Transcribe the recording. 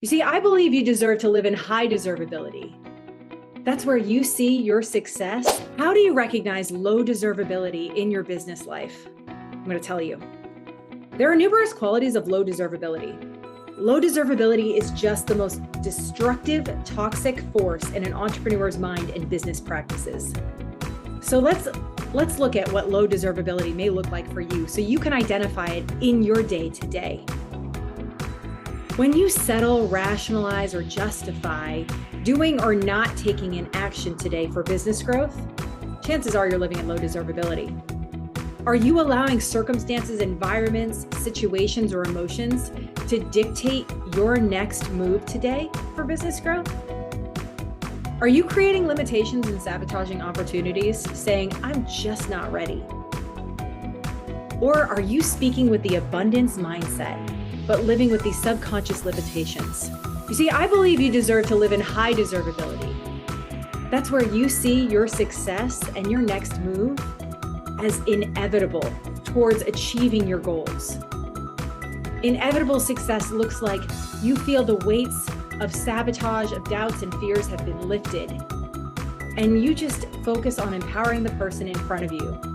You see, I believe you deserve to live in high deservability. That's where you see your success. How do you recognize low deservability in your business life? I'm going to tell you. There are numerous qualities of low deservability. Low deservability is just the most destructive, toxic force in an entrepreneur's mind and business practices. So let's look at what low deservability may look like for you so you can identify it in your day-to-day. When you settle, rationalize, or justify doing or not taking an action today for business growth, chances are you're living in low deservability. Are you allowing circumstances, environments, situations, or emotions to dictate your next move today for business growth? Are you creating limitations and sabotaging opportunities, saying, I'm just not ready? Or are you speaking with the abundance mindset, but living with these subconscious limitations? You see, I believe you deserve to live in high deservability. That's where you see your success and your next move as inevitable towards achieving your goals. Inevitable success looks like you feel the weights of sabotage, of doubts and fears have been lifted, and you just focus on empowering the person in front of you